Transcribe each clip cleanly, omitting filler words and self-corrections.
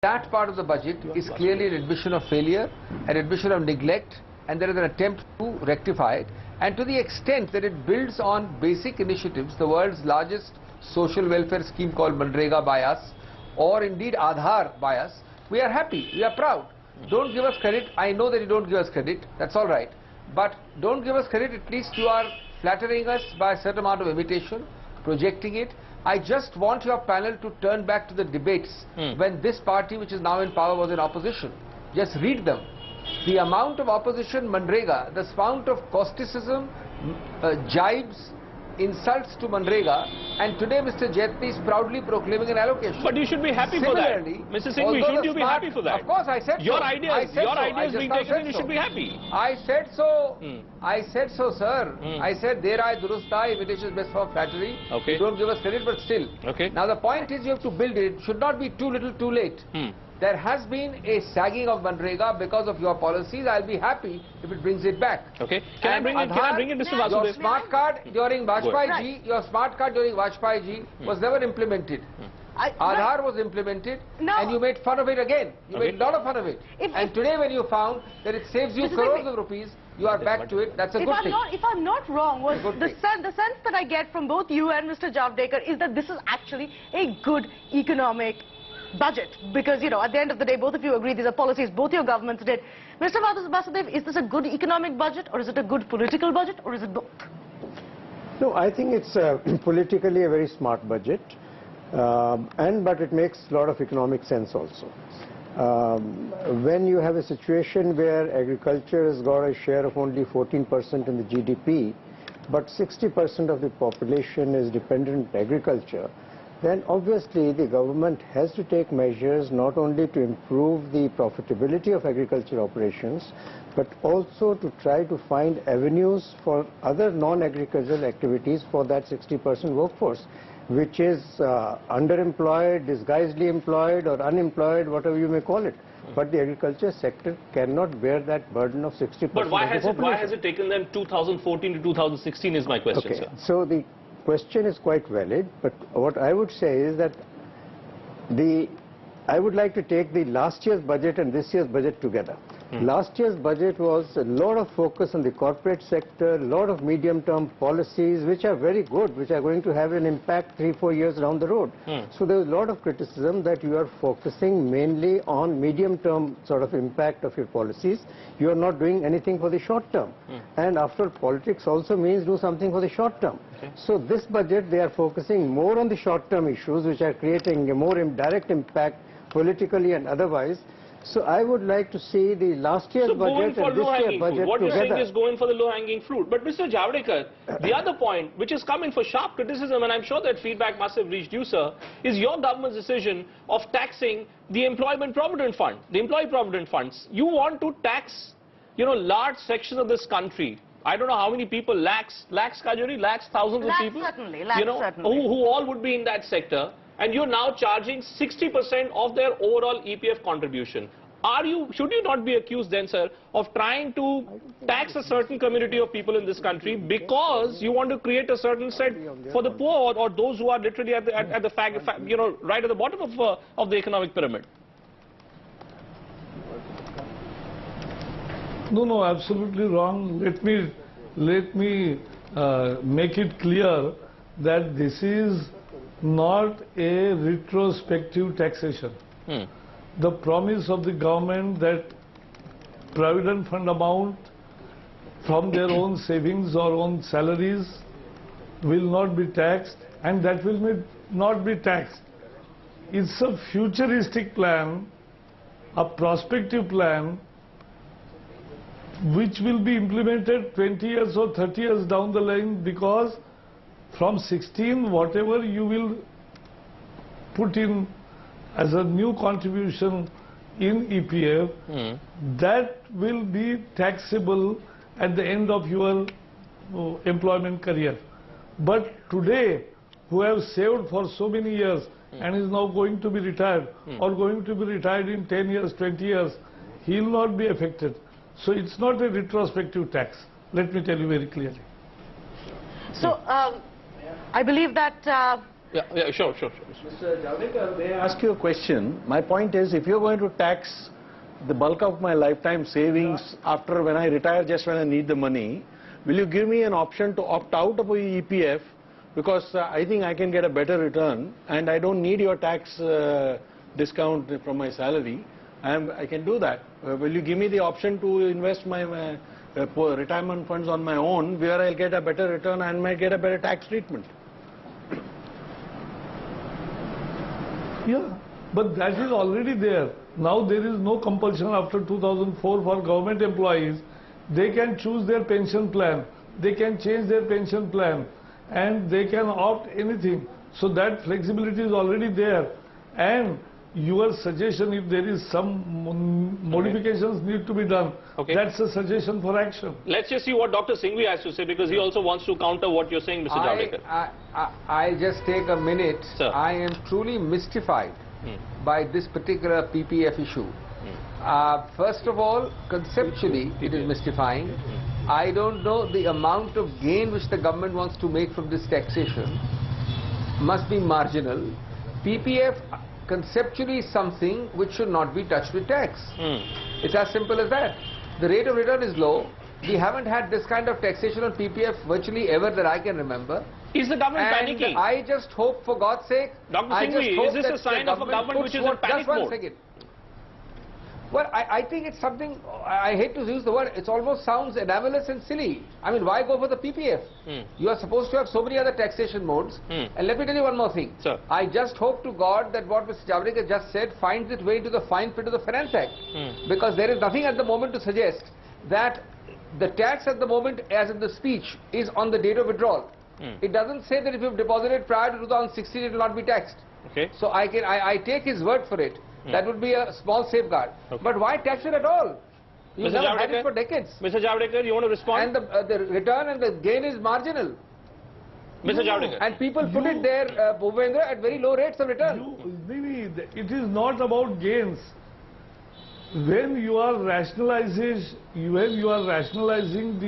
That part of the budget is clearly an admission of failure, an admission of neglect, and there is an attempt to rectify it. And to the extent that it builds on basic initiatives, the world's largest social welfare scheme called Manrega by us, or indeed Aadhaar by us, we are happy, we are proud. Don't give us credit. I know that you don't give us credit, that's all right. But don't give us credit, at least you are flattering us by a certain amount of imitation, projecting it. I just want your panel to turn back to the debates when this party, which is now in power, was in opposition. Just read them. The amount of opposition, Manrega, the amount of causticism, jibes, insults to Manrega, and today Mr. Jetni is proudly proclaiming an allocation. But you should be happy for that. Mr. Singhvi, shouldn't you be happy for that? Of course, I said your so. Ideas being taken in, you should be happy. I said so. I said so, sir. I said, there I durustai, imitation is best for flattery. Okay. You don't give us credit, but still. Okay. Now the point is, you have to build it. It should not be too little, too late. There has been a sagging of Manrega because of your policies. I'll be happy if it brings it back. Okay. Can I bring it, Mr. Vasudev? Your smart card during Vajpayee ji, was never implemented. Aadhaar was implemented, and you made fun of it again. You made a lot of fun of it. And today when you found that it saves you crores of rupees, you are back to it. That's a good thing. If I'm not wrong, the sense that I get from both you and Mr. Javadekar is that this is actually a good economic budget, because, you know, at the end of the day, both of you agree these are policies both your governments did. Mr. Vasudev, is this a good economic budget, or is it a good political budget, or is it both? No, I think it's politically a very smart budget, but it makes a lot of economic sense also. When you have a situation where agriculture has got a share of only 14% in the GDP, but 60% of the population is dependent on agriculture, then obviously the government has to take measures not only to improve the profitability of agriculture operations, but also to try to find avenues for other non-agricultural activities for that 60% workforce, which is underemployed, disguisedly employed, or unemployed, whatever you may call it. But the agriculture sector cannot bear that burden of 60%. But why has it taken them 2014 to 2016 is my question, sir. So the question is quite valid, but what I would say is that I would like to take the last year's budget and this year's budget together. Last year's budget was a lot of focus on the corporate sector, a lot of medium-term policies which are very good, which are going to have an impact 3-4 years down the road. So there was a lot of criticism that you are focusing mainly on medium-term sort of impact of your policies. You are not doing anything for the short term. And after all, politics also means do something for the short term. So this budget, they are focusing more on the short-term issues which are creating a more direct impact politically and otherwise. So I would like to see the last year's budget and this year's budget what together. you're saying is going for the low-hanging fruit. But Mr. Javadekar, the other point, which is coming for sharp criticism, and I'm sure that feedback must have reached you, sir, is your government's decision of taxing the Employment Provident Fund, the Employee Provident Funds. You want to tax, you know, large sections of this country. I don't know how many people, thousands of people, certainly, who all would be in that sector. And you're now charging 60% of their overall EPF contribution. Should you not be accused then, sir, of trying to tax a certain community of people in this country because you want to create a certain set for the poor or those who are literally at the right at the bottom of the economic pyramid? No, absolutely wrong. Let me make it clear that this is not a retrospective taxation. The promise of the government that provident fund amount from their own savings or own salaries will not be taxed, and that will not be taxed. It's a futuristic plan, a prospective plan, which will be implemented 20 years or 30 years down the line, because from 16, whatever you will put in as a new contribution in EPF, that will be taxable at the end of your employment career. But today, who have saved for so many years and is now going to be retired or going to be retired in 10 years, 20 years, he will not be affected. So it's not a retrospective tax. Let me tell you very clearly. So I believe that Yeah, sure. Mr. Javadekar, may I ask you a question? My point is, if you're going to tax the bulk of my lifetime savings after when I retire, just when I need the money, will you give me an option to opt out of the EPF? Because I think I can get a better return and I don't need your tax discount from my salary. I can do that. Will you give me the option to invest my retirement funds on my own, where I'll get a better return and might get a better tax treatment? Yeah, but that is already there. Now there is no compulsion after 2004 for government employees. They can choose their pension plan. They can change their pension plan. And they can opt anything. So that flexibility is already there. And your suggestion, if there is some modifications need to be done, that's a suggestion for action. Let's just see what Dr. Singhvi has to say, because he also wants to counter what you're saying, Mr. Javadekar. I'll just take a minute. Sir. I am truly mystified by this particular PPF issue. First of all, conceptually, it is mystifying. I don't know the amount of gain which the government wants to make from this taxation. Must be marginal. PPF conceptually is something which should not be touched with tax. It's as simple as that. The rate of return is low. We haven't had this kind of taxation on PPF virtually ever that I can remember. Is the government panicking? I just hope, for God's sake, Dr. Singhvi, is this a sign of a government which is in panic mode? Just 1 second. Well, I think it's something, I hate to use the word, it almost sounds anomalous and silly. I mean, why go for the PPF? You are supposed to have so many other taxation modes. And let me tell you one more thing. Sir. I just hope to God that what Mr. Javadekar just said finds its way into the fine print of the Finance Act. Because there is nothing at the moment to suggest that the tax at the moment, as in the speech, is on the date of withdrawal. It doesn't say that if you've deposited prior to 2016, it will not be taxed. So I take his word for it. That would be a small safeguard. But why tax it at all? You've never had it for decades. Mr. Javadekar, you want to respond? And the return and the gain is marginal. Mr. Javadekar. And people put it there, Bhupendra, at very low rates of return. It is not about gains. When you are rationalizing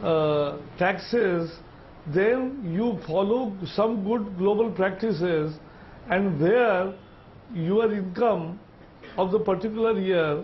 the taxes, then you follow some good global practices, and where your income of the particular year,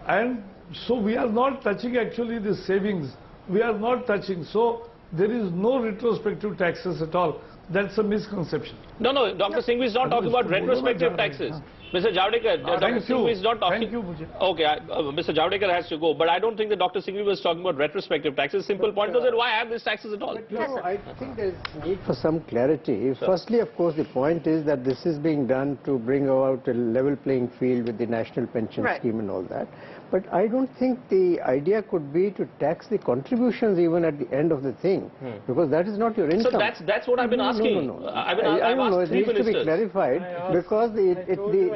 and so we are not touching actually the savings, we are not touching, so there is no retrospective taxes at all. That's a misconception. No, Dr. Singhvi is not talking about retrospective taxes. Mr. Javadekar, Dr. Singhvi is not talking... Thank you, Mujhe. Okay, Mr. Javadekar has to go, but I don't think that Dr. Singhvi was talking about retrospective taxes. Simple point was that why have these taxes at all? No, I think there is need for some clarity. Firstly, of course, the point is that this is being done to bring about a level playing field with the national pension scheme and all that. But I don't think the idea could be to tax the contributions even at the end of the thing, because that is not your income. So that's what I've been asking. No. I don't know, it needs to be clarified, because the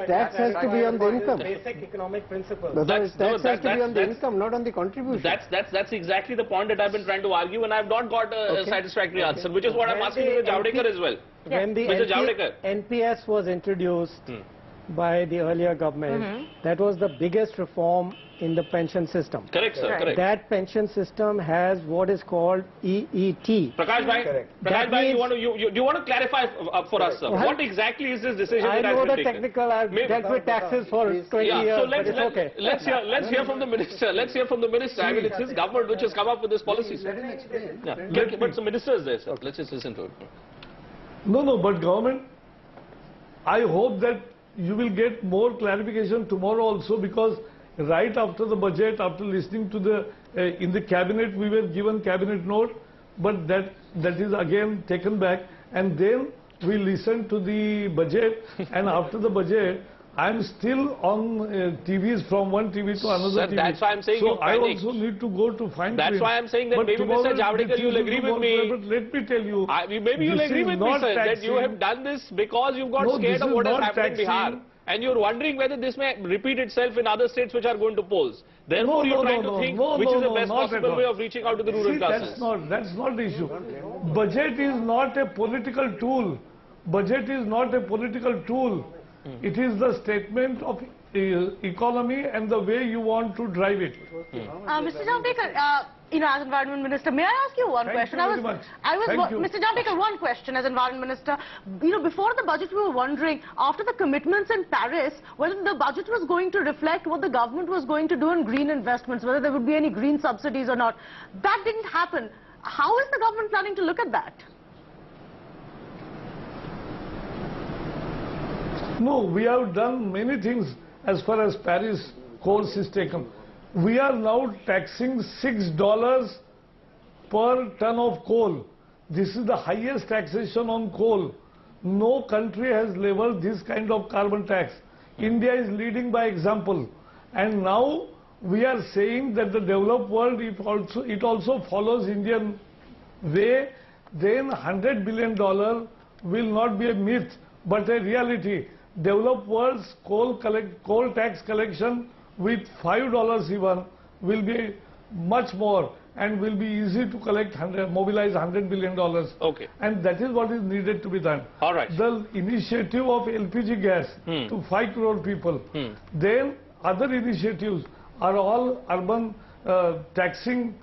tax has to be on the income. Basic economic principle. The tax has to be on the income, not on the contribution. That's exactly the point that I've been trying to argue, and I've not got a satisfactory answer, which is what I'm asking Mr. Javadekar as well. When the NPS was introduced by the earlier government, that was the biggest reform in the pension system. Correct, sir. Correct. That pension system has what is called EET. Prakash bhai, you want to clarify for us, sir? What exactly is this decision I that has know been the taken? technical. I've dealt with taxes for 20 years, so but it's okay. Let's hear from the minister. Let's hear from the minister. I mean, it's his government which has come up with this policy, sir. But the minister is there, sir. Let's just listen to it. No, but government, I hope that you will get more clarification tomorrow also, because right after the budget, after listening to the, in the cabinet, we were given cabinet note, but that is again taken back, and then we listened to the budget, and after the budget, I'm still on TVs, from one TV to another TV. That's why I'm saying so I also need to go to fine print. That's why I'm saying that but maybe Mr. Javadekar, you'll agree with me. But let me tell you, maybe you'll agree with me, sir, that you have done this because you've got scared of what has happened in Bihar. And you're wondering whether this may repeat itself in other states which are going to polls. Therefore, you're trying to think which is the best possible way of reaching out to the rural classes. That's not the issue. Budget is not a political tool. Budget is not a political tool. It is the statement of economy and the way you want to drive it. Mr. Javadekar, as Environment Minister, may I ask you one question? Thank you very much. Thank you. Mr. Javadekar, one question as Environment Minister. Before the budget, we were wondering, after the commitments in Paris, whether the budget was going to reflect what the government was going to do in green investments, whether there would be any green subsidies or not. That didn't happen. How is the government planning to look at that? No, we have done many things as far as Paris course is taken. We are now taxing $6 per ton of coal. This is the highest taxation on coal. No country has leveled this kind of carbon tax. India is leading by example. And now we are saying that the developed world, it also follows Indian way, then $100 billion will not be a myth, but a reality. Developed world's coal tax collection with $5 even will be much more and will be easy to mobilize $100 billion. Okay. And that is what is needed to be done. All right. The initiative of LPG gas to 5 crore people. Then other initiatives are all urban taxing,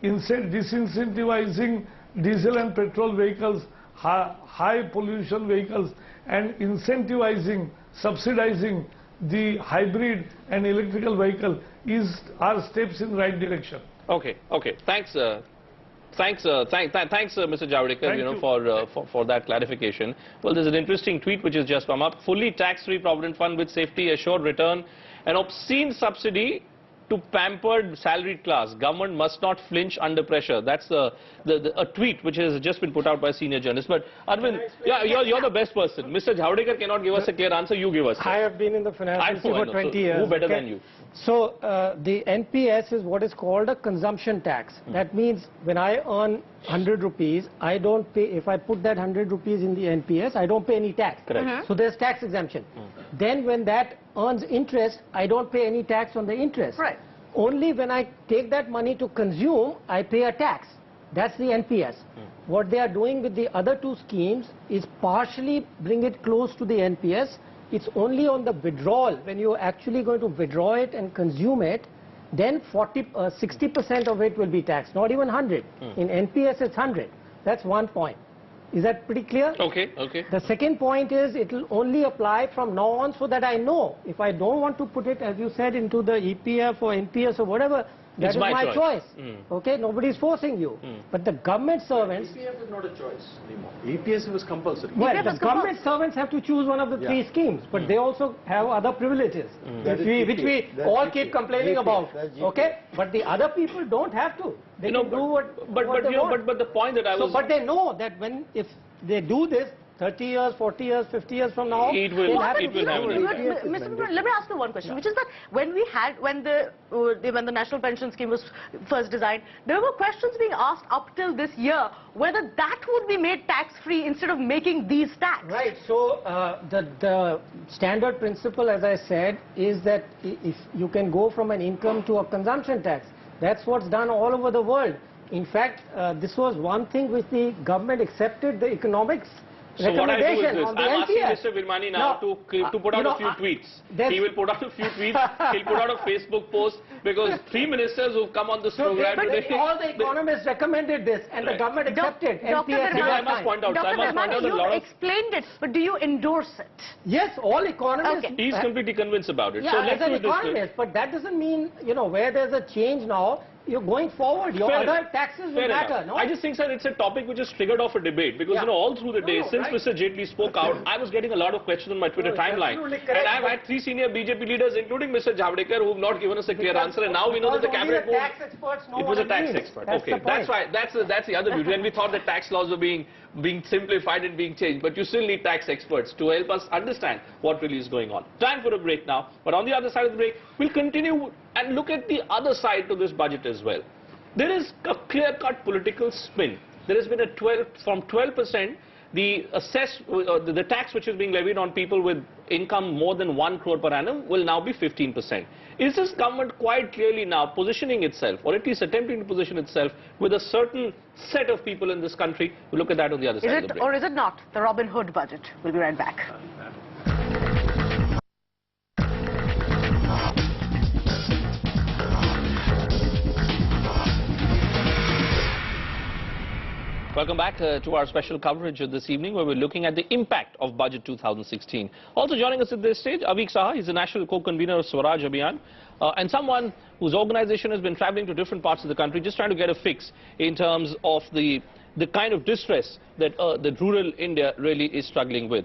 disincentivizing diesel and petrol vehicles, high pollution vehicles, and incentivizing, subsidizing the hybrid and electrical vehicle are steps in the right direction. Okay. Thanks, Mr. Javadekar, for that clarification. Well, there's an interesting tweet which has just come up. Fully tax-free provident fund with safety assured return, an obscene subsidy to pampered salaried class. Government must not flinch under pressure. That's a tweet which has just been put out by a senior journalist. But Arvind, you're the best person. Mr. Javadekar cannot give us a clear answer. You give us. I have been in the finance industry for 20 years. Who better than you? So the NPS is what is called a consumption tax. That means when I earn 100 rupees, I don't pay, if I put that 100 rupees in the NPS, I don't pay any tax. Correct. So there's tax exemption. Then when that earns interest, I don't pay any tax on the interest. Right. Only when I take that money to consume, I pay a tax. That's the NPS. What they are doing with the other two schemes is partially bring it close to the NPS. It's only on the withdrawal, when you're actually going to withdraw it and consume it, then 60% of it will be taxed, not even 100. In NPS, it's 100. That's one point. Is that pretty clear? Okay. The second point is it will only apply from now on, so that I know if I don't want to put it, as you said, into the EPF or NPS or whatever, that is my choice. Okay, nobody is forcing you. But the government servants... EPF is not a choice anymore. EPS was compulsory. Well, the government servants have to choose one of the three schemes, but they also have other privileges, which we all keep complaining about. Okay, but the other people don't have to. They can do what they want. But the point that I was... But they know that if they do this, 30 years, 40 years, 50 years from now, it will happen. Mr. Let me ask you one question, which is that when the National Pension Scheme was first designed, there were questions being asked up till this year whether that would be made tax-free instead of making these tax. Right. So the standard principle, as I said, is that if you can go from an income to a consumption tax, that's what's done all over the world. In fact, this was one thing which the government accepted, the economics. So what I do is this, I'm asking Mr. Virmani now to put out a few tweets. He will put out a few tweets, he'll put out a Facebook post, because 3 ministers who've come on this program today... all the economists recommended this, and the government accepted NPS. I must point out, you explained it, but do you endorse it? Yes, all economists... Okay. He's completely convinced about it. Yeah, so let's as an do this. economist, but that doesn't mean, where there's a change now, you're going forward. Your other taxes will matter, no? I just think, sir, it's a topic which has triggered off a debate, because, all through the day, since Mr. Jaitley spoke out, I was getting a lot of questions on my Twitter timeline. And I've had 3 senior BJP leaders, including Mr. Javadekar, who have not given us a clear answer, and now we know that the cabinet moved... It was a tax expert. Okay, that's why, that's the other beauty. And we thought that tax laws were being simplified and being changed, but you still need tax experts to help us understand what really is going on. Time for a break now, but on the other side of the break, we'll continue and look at the other side to this budget as well. There is a clear-cut political spin. There has been from 12%, the tax which is being levied on people with income more than 1 crore per annum will now be 15%. Is this government quite clearly now positioning itself, or at least attempting to position itself, with a certain set of people in this country? We'll look at that on the other side of the break. Or is it not the Robin Hood budget? We'll be right back. Welcome back to our special coverage this evening, where we're looking at the impact of Budget 2016. Also joining us at this stage, Avik Saha. He's the national co-convener of Swaraj Abhiyan, and someone whose organization has been traveling to different parts of the country, just trying to get a fix in terms of the kind of distress that rural India really is struggling with.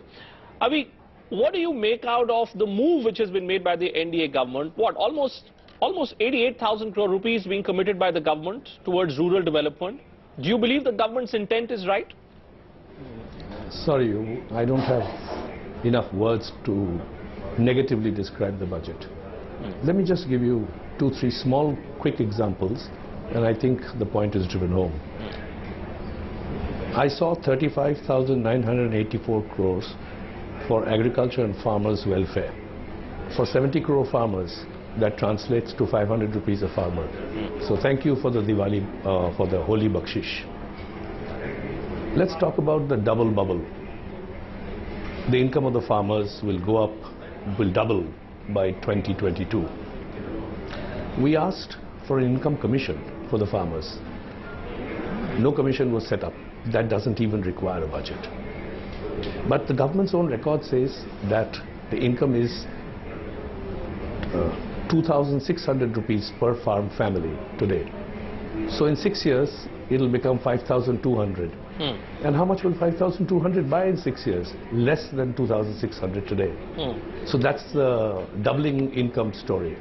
Avik, what do you make out of the move which has been made by the NDA government? What, almost 88,000 crore rupees being committed by the government towards rural development? Do you believe the government's intent is right? Sorry, I don't have enough words to negatively describe the budget. Let me just give you 2-3 small, quick examples, and I think the point is driven home. I saw 35,984 crores for agriculture and farmers' welfare. For 70 crore farmers, that translates to 500 rupees a farmer. So thank you for the Diwali, for the holy bakshish. Let's talk about the double bubble. The income of the farmers will go up, will double by 2022. We asked for an income commission for the farmers. No commission was set up. That doesn't even require a budget. But the government's own record says that the income is 2,600 rupees per farm family today. So in 6 years, it'll become 5,200. And how much will 5,200 buy in 6 years? Less than 2,600 today. So that's the doubling income story.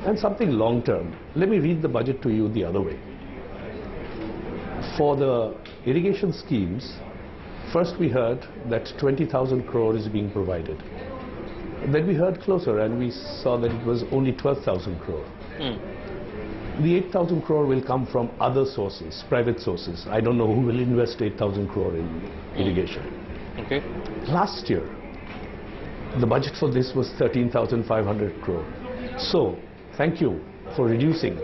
And something long term. Let me read the budget to you the other way. For the irrigation schemes, first we heard that 20,000 crore is being provided. Then we heard closer and we saw that it was only 12,000 crore. The 8,000 crore will come from other sources, private sources. I don't know who will invest 8,000 crore in irrigation. Okay. Last year, the budget for this was 13,500 crore. So, thank you for reducing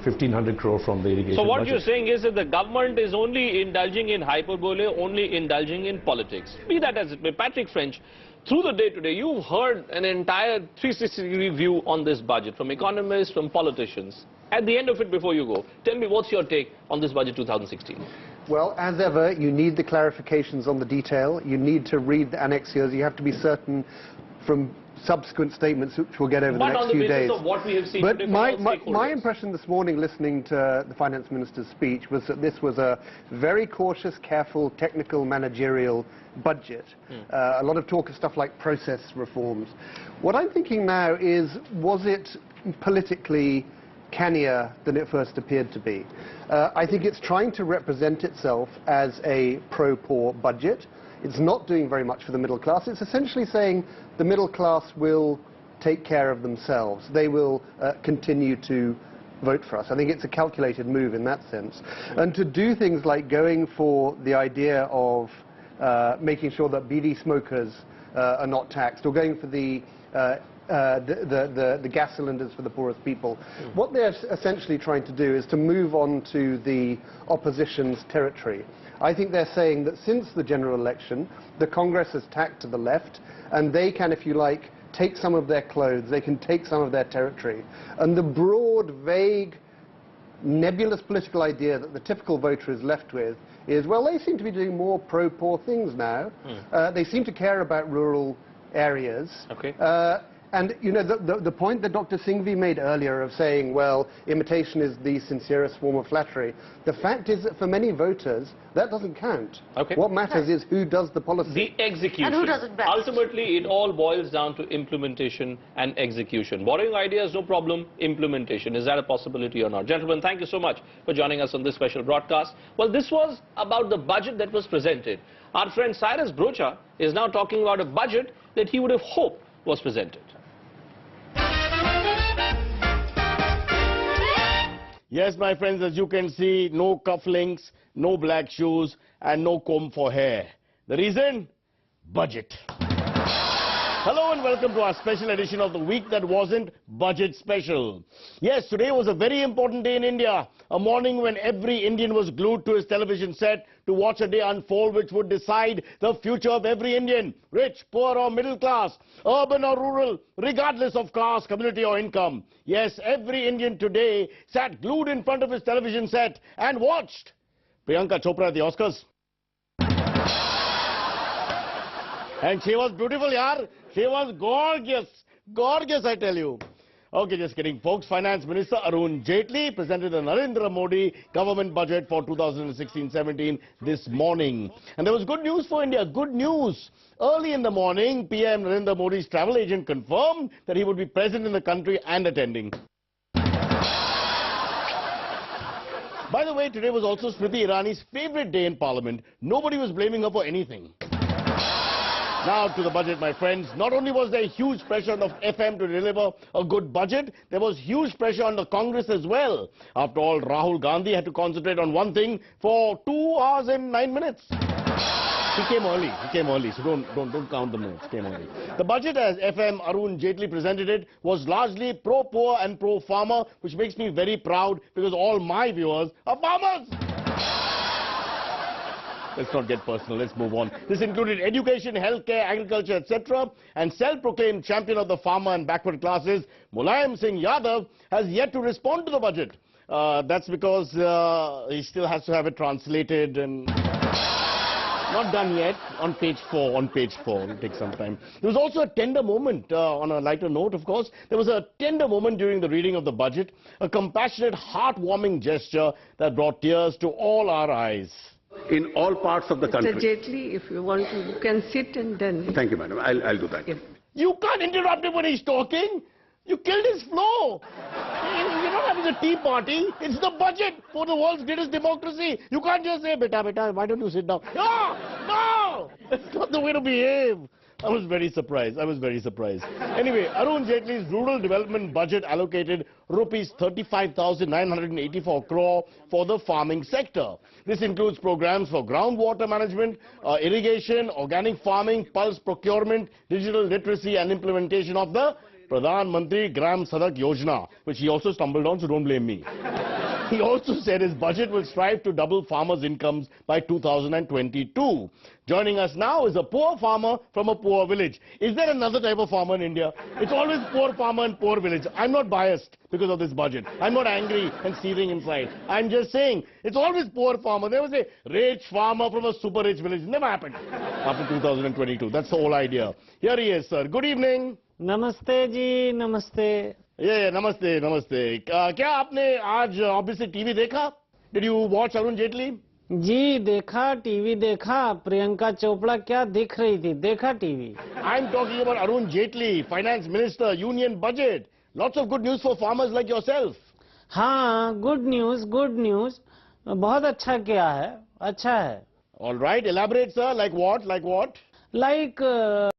1,500 crore from the irrigation So what budget. you're saying is that the government is only indulging in hyperbole, only indulging in politics. Be that as it may, Patrick French, through the day today, you've heard an entire 360-degree view on this budget from economists, from politicians. At the end of it, before you go, tell me what's your take on this budget 2016? Well, as ever, you need the clarifications on the detail. You need to read the annexures. You have to be certain from subsequent statements which we'll get over the next few days. But on the basis of what we have seen but today from all stakeholders. my impression this morning, listening to the finance minister's speech, was that this was a very cautious, careful, technical, managerial budget. A lot of talk of stuff like process reforms. What I'm thinking now is, was it politically cannier than it first appeared to be? I think it's trying to represent itself as a pro-poor budget. It's not doing very much for the middle class. It's essentially saying the middle class will take care of themselves. They will continue to vote for us. I think it's a calculated move in that sense. And to do things like going for the idea of making sure that bidi smokers are not taxed, or going for the gas cylinders for the poorest people. What they're essentially trying to do is to move on to the opposition's territory. I think they're saying that since the general election, the Congress has tacked to the left, and they can, if you like, take some of their clothes, they can take some of their territory. And the broad, vague, nebulous political idea that the typical voter is left with is, well, they seem to be doing more pro-poor things now. They seem to care about rural areas. Okay. And, you know, the point that Dr. Singhvi made earlier of saying, well, imitation is the sincerest form of flattery, the fact is that for many voters, that doesn't count. Okay. What matters is who does the policy. The execution. And who does it best. Ultimately, it all boils down to implementation and execution. Borrowing ideas, no problem. Implementation. Is that a possibility or not? Gentlemen, thank you so much for joining us on this special broadcast. Well, this was about the budget that was presented. Our friend Cyrus Brocha is now talking about a budget that he would have hoped was presented. Yes, my friends, as you can see, no cufflinks, no black shoes, and no comb for hair. The reason? Budget. Hello and welcome to our special edition of the week that wasn't budget special. Yes, today was a very important day in India. A morning when every Indian was glued to his television set to watch a day unfold which would decide the future of every Indian. Rich, poor or middle class, urban or rural, regardless of caste, community or income. Yes, every Indian today sat glued in front of his television set and watched. Priyanka Chopra at the Oscars. And she was beautiful, yaar. She was gorgeous. Gorgeous, I tell you. Okay, just kidding, folks. Finance Minister Arun Jaitley presented the Narendra Modi government budget for 2016-17 this morning. And there was good news for India, good news. Early in the morning, PM Narendra Modi's travel agent confirmed that he would be present in the country and attending. By the way, today was also Smriti Irani's favorite day in Parliament. Nobody was blaming her for anything. Now to the budget, my friends. Not only was there huge pressure on the FM to deliver a good budget, there was huge pressure on the Congress as well. After all, Rahul Gandhi had to concentrate on one thing for 2 hours and 9 minutes. He came early, so don't count the minutes. Came early. The budget, as FM Arun Jaitley presented it, was largely pro-poor and pro-farmer, which makes me very proud because all my viewers are farmers. Let's not get personal, let's move on. This included education, healthcare, agriculture, etc. And self-proclaimed champion of the farmer and backward classes, Mulayam Singh Yadav, has yet to respond to the budget. That's because he still has to have it translated and... Not done yet. On page 4. It'll take some time. There was also a tender moment, on a lighter note, of course. There was a tender moment during the reading of the budget. A compassionate, heartwarming gesture that brought tears to all our eyes. In all parts of the country. Mr. Jaitley, if you want to, you can sit and then... Thank you, madam. I'll do that. Yeah. You can't interrupt him when he's talking. You killed his flow. You're not having a tea party. It's the budget for the world's greatest democracy. You can't just say, beta, why don't you sit down? No! That's not the way to behave. I was very surprised. Anyway, Arun Jaitley's rural development budget allocated rupees 35,984 crore for the farming sector. This includes programs for groundwater management, irrigation, organic farming, pulse procurement, digital literacy and implementation of the Pradhan Mantri Gram Sadak Yojana, which he also stumbled on, so don't blame me. He also said his budget will strive to double farmers' incomes by 2022. Joining us now is a poor farmer from a poor village. Is there another type of farmer in India? It's always poor farmer and poor village. I'm not biased because of this budget. I'm not angry and seething inside. I'm just saying, it's always poor farmer. There was a rich farmer from a super rich village. Never happened after 2022. That's the whole idea. Here he is, sir. Good evening. Namaste ji, namaste. Yeah, namaste. क्या आपने आज obviously TV देखा? Did you watch Arun Jaitley? जी देखा, TV देखा. प्रियंका चोपड़ा क्या दिख रही थी? देखा TV. I'm talking about Arun Jaitley, Finance Minister, Union Budget. Lots of good news for farmers like yourself. हाँ, good news. बहुत अच्छा किया है, अच्छा है. All right, elaborate, sir. Like what? Like